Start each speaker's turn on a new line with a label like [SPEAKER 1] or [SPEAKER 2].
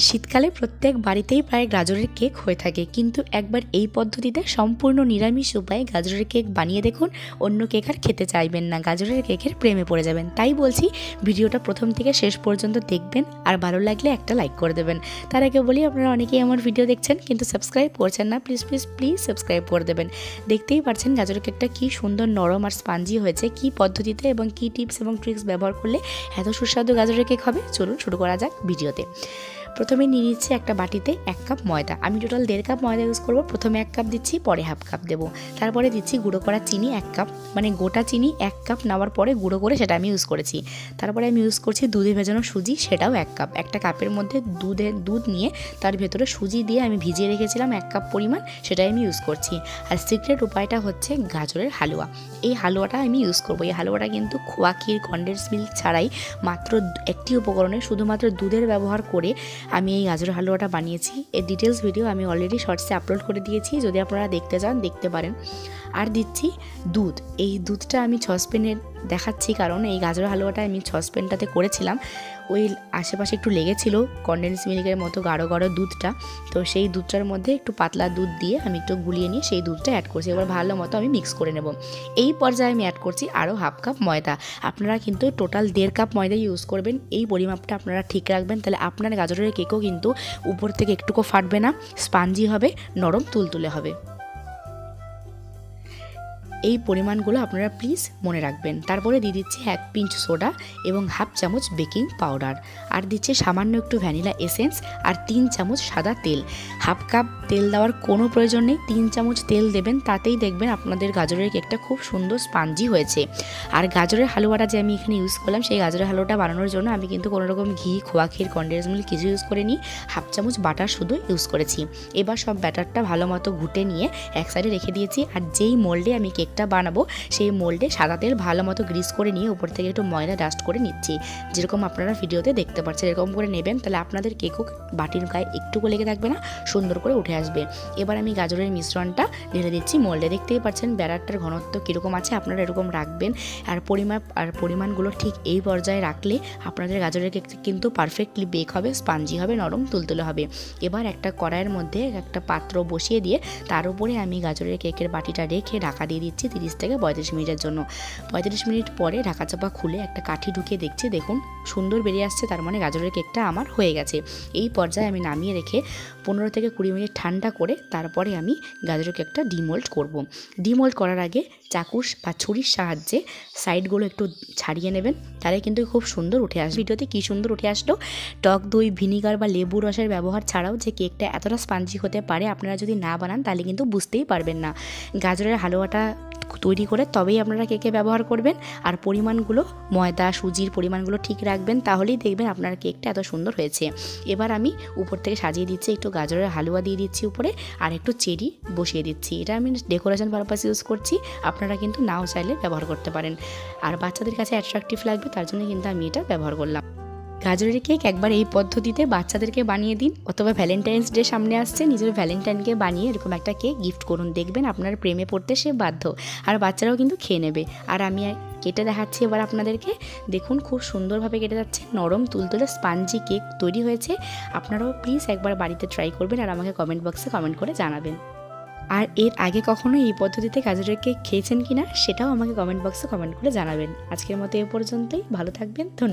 [SPEAKER 1] শীতকালে প্রত্যেক বাড়িতেই প্রায় গাজরের কেক হয়ে থাকে, কিন্তু একবার এই পদ্ধতিতে সম্পূর্ণ নিরামিষ উপায়ে গাজরের কেক বানিয়ে দেখুন। অন্য কেক আর খেতে চাইবেন না, গাজরের কেকের প্রেমে পড়ে যাবেন। তাই বলছি ভিডিওটা প্রথম থেকে শেষ পর্যন্ত দেখবেন, আর ভালো লাগলে একটা লাইক করে দেবেন। তার আগে বলি, আপনারা অনেকেই আমার ভিডিও দেখছেন কিন্তু সাবস্ক্রাইব করছেন না, প্লিজ প্লিজ প্লিজ সাবস্ক্রাইব করে দেবেন। দেখতেই পাচ্ছেন গাজরের কেকটা কি সুন্দর নরম আর স্পঞ্জি হয়েছে, কি পদ্ধতিতে এবং কি টিপস এবং ট্রিক্স ব্যবহার করলে এত সুস্বাদু গাজরের কেক হবে। চলুন শুরু করা যাক ভিডিওতে। প্রথমে নিয়ে নিচ্ছি একটা বাটিতে 1 কাপ ময়দা। আমি টোটাল 1.5 কাপ ময়দা ইউজ করব। প্রথমে 1 কাপ দিচ্ছি, পরে 1/2 কাপ দেবো। তারপরে দিচ্ছি গুঁড়ো করা চিনি 1 কাপ, মানে গোটা চিনি 1 কাপ নেওয়ার পরে গুঁড়ো করে সেটা আমি ইউজ করেছি। তারপরে আমি ইউজ করছি দুধে ভেজানো সুজি, সেটাও 1 কাপ। একটা কাপের মধ্যে দুধ নিয়ে তার ভেতরে সুজি দিয়ে আমি ভিজিয়ে রেখেছিলাম 1 কাপ পরিমাণ, সেটাই আমি ইউজ করছি। আর সিক্রেট উপায়টা হচ্ছে গাজরের হালুয়া। এই হালুয়াটা আমি ইউজ করবো। এই হালুয়াটা কিন্তু খোয়া ক্ষীর, কনডেন্স মিল্ক ছাড়াই মাত্র একটি উপকরণে শুধুমাত্র দুধের ব্যবহার করে আমি এই গাজরের হালুয়াটা বানিয়েছি। এর ডিটেলস ভিডিও আমি অলরেডি শর্টসে আপলোড করে দিয়েছি, যদি আপনারা দেখতে চান দেখতে পারেন। আর দিচ্ছি দুধ। এই দুধটা আমি সসপ্যানে দেখাচ্ছি, কারণ এই গাজরের হালুয়াটা আমি সসপ্যানটাতে করেছিলাম, ওই আশেপাশে একটু লেগেছিল কনডেন্স মিল্কের মতো গাঢ় গাঢ় দুধটা। তো সেই দুধটার মধ্যে একটু পাতলা দুধ দিয়ে আমি একটু গুলিয়ে নিয়ে সেই দুধটা অ্যাড করছি। এবার ভালো মতো আমি মিক্স করে নেব। এই পর্যায়ে আমি অ্যাড করছি আরও 1/2 কাপ ময়দা। আপনারা কিন্তু টোটাল 1.5 কাপ ময়দা ইউজ করবেন। এই পরিমাপটা আপনারা ঠিক রাখবেন, তাহলে আপনার গাজরের কেকও কিন্তু উপর থেকে একটুকু ফাটবে না, স্পঞ্জি হবে, নরম তুলতুলে হবে। এই পরিমাণগুলো আপনারা প্লিজ মনে রাখবেন। তারপরে দিয়ে দিচ্ছি 1 পিঞ্চ সোডা এবং 1/2 চামচ বেকিং পাউডার। আর দিচ্ছি সামান্য একটু ভ্যানিলা এসেন্স আর 3 চামচ সাদা তেল। 1/2 কাপ তেল দেওয়ার কোনো প্রয়োজন নেই, 3 চামচ তেল দেবেন, তাতেই দেখবেন আপনাদের গাজরের কেকটা খুব সুন্দর স্পঞ্জি হয়েছে। আর গাজরের হালুয়াটা যে আমি এখানে ইউজ করলাম, সেই গাজরের হালুয়াটা বানানোর জন্য আমি কিন্তু কোনো রকম ঘি, খোয়া ক্ষীর, কনডেন্স মিল্ক কিছু ইউজ করিনি। 1/2 চামচ বাটার শুধু ইউজ করেছি। এবার সব ব্যাটারটা ভালো মতো ঘুটে নিয়ে এক সাইডে রেখে দিয়েছি। আর যেই মোল্ডে আমি কেকটা বানাবো, সেই মোল্ডে সাদা তেল ভালো মতো গ্রিস করে নিয়ে উপর থেকে একটু ময়দা ডাস্ট করে নিচ্ছি। যেরকম আপনারা ভিডিওতে দেখতে পাচ্ছেন এরকম করে নেবেন, তাহলে আপনাদের কেকও বাটির গায়ে একটুকু লেগে থাকবে না, সুন্দর করে উঠে আসবে। এবার আমি গাজরের মিশ্রণটা ঢেলে দিচ্ছি মোল্ডে। দেখতেই পাচ্ছেন ব্যাটারটার ঘনত্ব কীরকম আছে, আপনারা এরকম রাখবেন। আর পরিমাণগুলো ঠিক এই পর্যায়ে রাখলে আপনাদের গাজরের কেক কিন্তু পারফেক্টলি বেক হবে, স্পঞ্জি হবে, নরম তুলতুলে হবে। এবার একটা কড়াইয়ের মধ্যে একটা পাত্র বসিয়ে দিয়ে তার উপরে আমি গাজরের কেকের বাটিটা রেখে ঢাকা দিয়ে দিচ্ছি 30 থেকে 35 মিনিটের জন্য। 35 মিনিট পরে ঢাকা চাপা খুলে একটা কাঠি ঢুকিয়ে দেখছি, দেখুন সুন্দর বেরিয়ে আসছে, তার মানে গাজরের কেকটা আমার হয়ে গেছে। এই পর্যায়ে আমি নামিয়ে রেখে 15 থেকে 20 মিনিট ঠান্ডা করে তারপরে আমি গাজরের কেকটা ডিমোল্ড করব। ডিমোল্ড করার আগে চাকুর বা ছুরির সাহায্যে সাইডগুলো একটু ছাড়িয়ে নেবেন, তাহলে কিন্তু খুব সুন্দর উঠে আসবে। ভিডিওতে কী সুন্দর উঠে আসলো। টক দই, ভিনিগার বা লেবু রসের ব্যবহার ছাড়াও যে কেকটা এতটা স্পঞ্জি হতে পারে, আপনারা যদি না বানান তাহলে কিন্তু বুঝতেই পারবেন না। গাজরের হালুয়াটা তৈরি করে তবেই আপনারা কেকে ব্যবহার করবেন। আর পরিমাণগুলো ময়দা, সুজির পরিমাণগুলো ঠিক রাখবেন, তাহলেই দেখবেন আপনার কেকটা এত সুন্দর হয়েছে। এবার আমি উপর থেকে সাজিয়ে দিচ্ছি, একটু গাজরের হালুয়া দিয়ে দিচ্ছি উপরে, আর একটু চেরি বসিয়ে দিচ্ছি। এটা আমি ডেকোরেশন পারপাস ইউজ করছি, আপনারা কিন্তু নাও চাইলে ব্যবহার করতে পারেন। আর বাচ্চাদের কাছে অ্যাট্রাকটিভ লাগবে, তার জন্য কিন্তু আমি এটা ব্যবহার করলাম। গাজরের কেক একবার এই পদ্ধতিতে বাচ্চাদেরকে বানিয়ে দিন, অথবা ভ্যালেন্টাইন্স ডে সামনে আসছে, নিজের ভ্যালেন্টাইনকে বানিয়ে এরকম একটা কেক গিফট করুন, দেখবেন আপনার প্রেমে পড়তে সে বাধ্য। আর বাচ্চারাও কিন্তু খেয়ে নেবে। আর আমি কেটে দেখাচ্ছি এবার আপনাদেরকে, দেখুন খুব সুন্দরভাবে কেটে যাচ্ছে, নরম তুলতুলে স্পঞ্জি কেক তৈরি হয়েছে। আপনারাও প্লিজ একবার বাড়িতে ট্রাই করবেন আর আমাকে কমেন্ট বক্সে কমেন্ট করে জানাবেন। আর এর আগে কখনো এই পদ্ধতিতে গাজরের কেক খেয়েছেন কিনা সেটাও আমাকে কমেন্ট বক্সে কমেন্ট করে জানাবেন। আজকের মতো এ পর্যন্তই, ভালো থাকবেন, ধন্যবাদ।